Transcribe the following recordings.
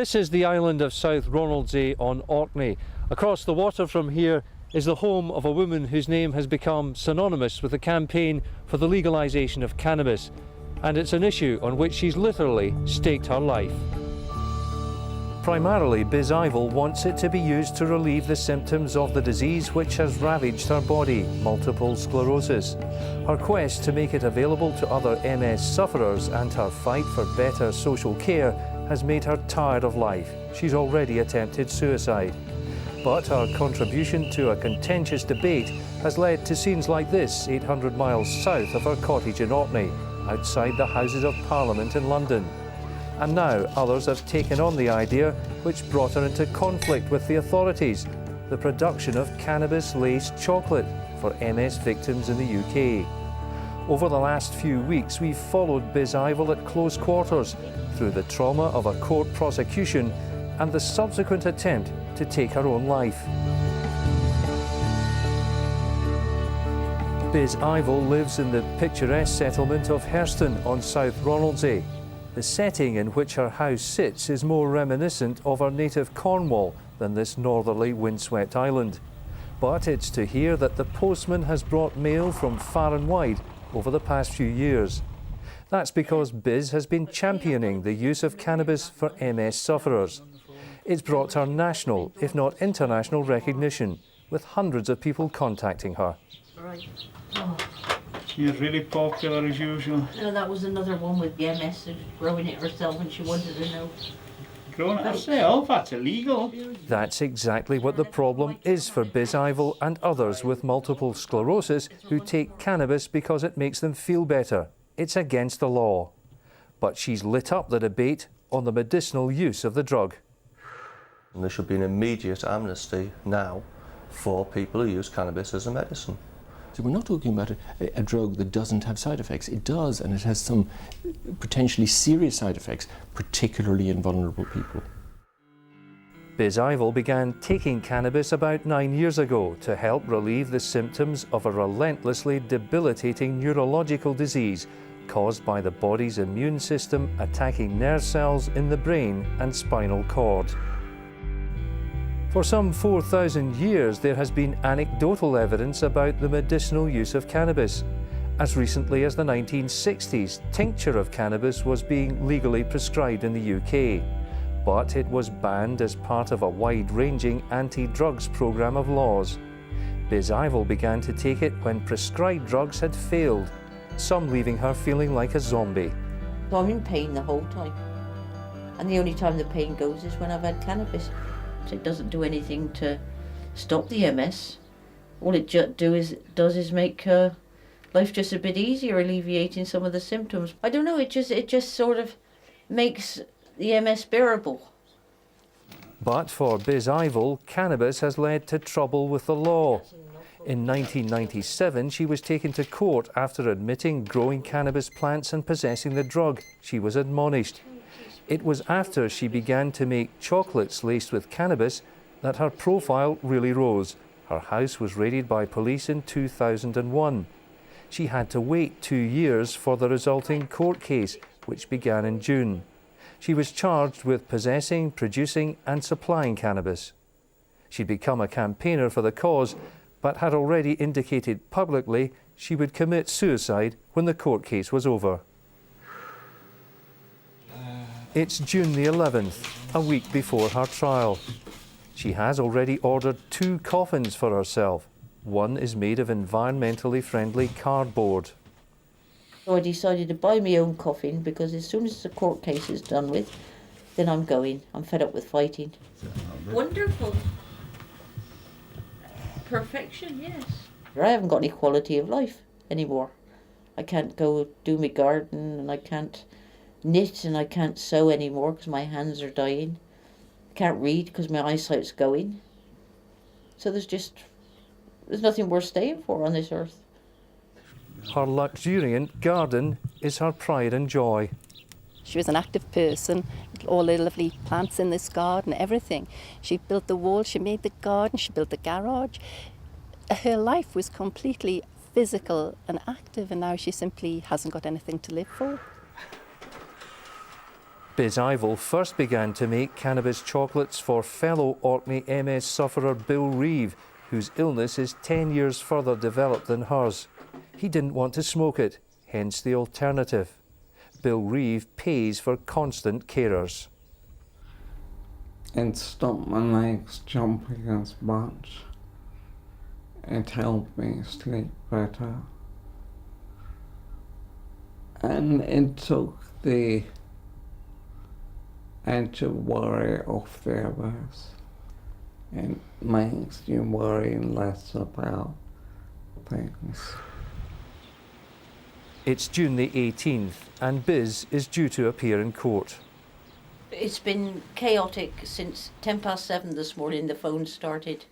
This is the island of South Ronaldsay on Orkney. Across the water from here is the home of a woman whose name has become synonymous with the campaign for the legalisation of cannabis. And it's an issue on which she's literally staked her life. Primarily, Biz Ivol wants it to be used to relieve the symptoms of the disease which has ravaged her body, multiple sclerosis. Her quest to make it available to other MS sufferers and her fight for better social care has made her tired of life. She's already attempted suicide. But her contribution to a contentious debate has led to scenes like this 800 miles south of her cottage in Orkney, outside the Houses of Parliament in London. And now others have taken on the idea, which brought her into conflict with the authorities: the production of cannabis-laced chocolate for MS victims in the UK. Over the last few weeks, we've followed Biz Ivol at close quarters through the trauma of a court prosecution and the subsequent attempt to take her own life. Biz Ivol lives in the picturesque settlement of Hurstone on South Ronaldsay. The setting in which her house sits is more reminiscent of her native Cornwall than this northerly windswept island. But it's to here that the postman has brought mail from far and wide over the past few years. That's because Biz has been championing the use of cannabis for MS sufferers. It's brought her national, if not international, recognition, with hundreds of people contacting her. Right. Oh. She's really popular as usual. No, that was another one with the MS, growing it herself, and she wanted to know. Growing it herself? That's illegal. That's exactly what the problem is for Biz Ivol and others with multiple sclerosis who take cannabis because it makes them feel better. It's against the law. But she's lit up the debate on the medicinal use of the drug. And there should be an immediate amnesty now for people who use cannabis as a medicine. So we're not talking about a drug that doesn't have side effects. It does, and it has some potentially serious side effects, particularly in vulnerable people. Biz Ivol began taking cannabis about 9 years ago to help relieve the symptoms of a relentlessly debilitating neurological disease caused by the body's immune system attacking nerve cells in the brain and spinal cord. For some 4,000 years, there has been anecdotal evidence about the medicinal use of cannabis. As recently as the 1960s, tincture of cannabis was being legally prescribed in the UK, but it was banned as part of a wide-ranging anti-drugs programme of laws. Biz Ivol began to take it when prescribed drugs had failed, some leaving her feeling like a zombie. I'm in pain the whole time, and the only time the pain goes is when I've had cannabis. It doesn't do anything to stop the MS. All it does is make life just a bit easier, alleviating some of the symptoms. I don't know, it just sort of makes the MS bearable. But for Biz Ivol, cannabis has led to trouble with the law. In 1997, she was taken to court after admitting growing cannabis plants and possessing the drug. She was admonished. It was after she began to make chocolates laced with cannabis that her profile really rose. Her house was raided by police in 2001. She had to wait 2 years for the resulting court case, which began in June. She was charged with possessing, producing and supplying cannabis. She'd become a campaigner for the cause, but had already indicated publicly she would commit suicide when the court case was over. It's June the 11th, a week before her trial. She has already ordered 2 coffins for herself. One is made of environmentally friendly cardboard. So I decided to buy my own coffin, because as soon as the court case is done with, then I'm going. I'm fed up with fighting. Wonderful. Perfection, yes. I haven't got any quality of life anymore. I can't go do my garden, and I can't knit, and I can't sew anymore because my hands are dying. I can't read because my eyesight's going. So there's nothing worth staying for on this earth. Her luxuriant garden is her pride and joy. She was an active person, all the lovely plants in this garden, everything. She built the wall, she made the garden, she built the garage. Her life was completely physical and active, and now she simply hasn't got anything to live for. Biz Ivol first began to make cannabis chocolates for fellow Orkney MS sufferer Bill Reeve, whose illness is 10 years further developed than hers. He didn't want to smoke it, hence the alternative. Bill Reeve pays for constant carers. It stopped my legs jumping as much. It helped me sleep better. And it took the edge of worry off the others. It makes you worry less about things. It's June the 18th and Biz is due to appear in court. It's been chaotic since 7:10 this morning the phone started.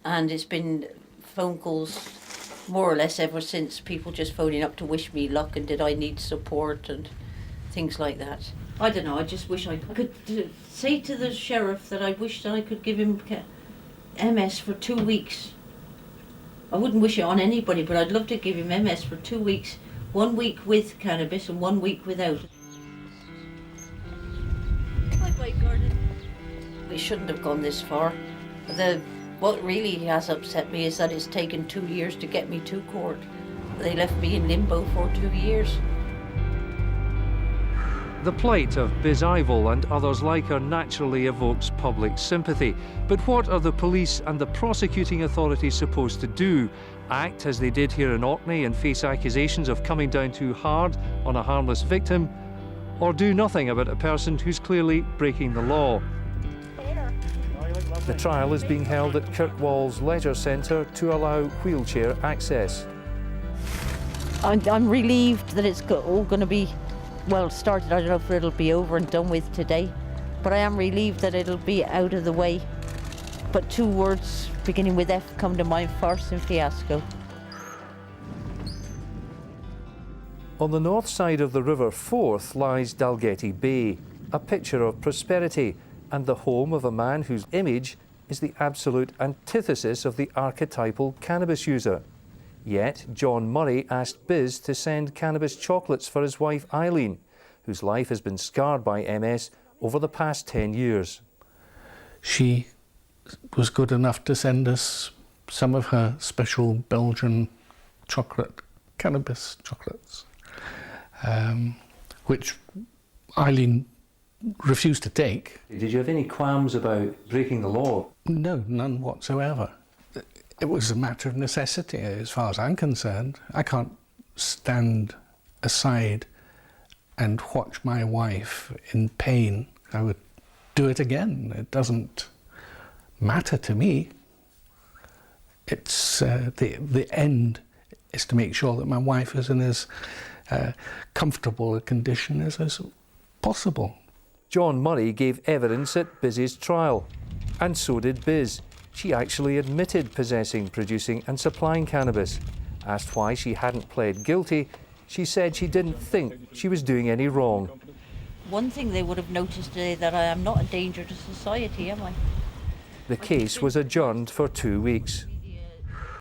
And it's been phone calls more or less ever since, people just phoning up to wish me luck and did I need support and things like that. I don't know, I just wish I could say to the sheriff that I wish that I could give him MS for 2 weeks. I wouldn't wish it on anybody, but I'd love to give him MS for 2 weeks. 1 week with cannabis and 1 week without. Bye-bye, garden. We shouldn't have gone this far. What really has upset me is that it's taken 2 years to get me to court. They left me in limbo for 2 years. The plight of Biz Ivol and others like her naturally evokes public sympathy. But what are the police and the prosecuting authorities supposed to do? Act as they did here in Orkney and face accusations of coming down too hard on a harmless victim? Or do nothing about a person who's clearly breaking the law? The trial is being held at Kirkwall's Leisure Centre to allow wheelchair access. I'm relieved that it's all going to be well started. I don't know if it'll be over and done with today, but I am relieved that it'll be out of the way. But 2 words beginning with F come to mind: farce and fiasco. On the north side of the River Forth lies Dalgety Bay, a picture of prosperity and the home of a man whose image is the absolute antithesis of the archetypal cannabis user. Yet, John Murray asked Biz to send cannabis chocolates for his wife Eileen, whose life has been scarred by MS over the past 10 years. She was good enough to send us some of her special Belgian chocolate, cannabis chocolates, which Eileen refused to take. Did you have any qualms about breaking the law? No, none whatsoever. It was a matter of necessity, as far as I'm concerned. I can't stand aside and watch my wife in pain. I would do it again. It doesn't matter to me. It's the end is to make sure that my wife is in as comfortable a condition as possible. John Murray gave evidence at Biz's trial, and so did Biz. She actually admitted possessing, producing and supplying cannabis. Asked why she hadn't pled guilty, she said she didn't think she was doing any wrong. One thing they would have noticed today, that I am not a danger to society, am I? The case was adjourned for 2 weeks.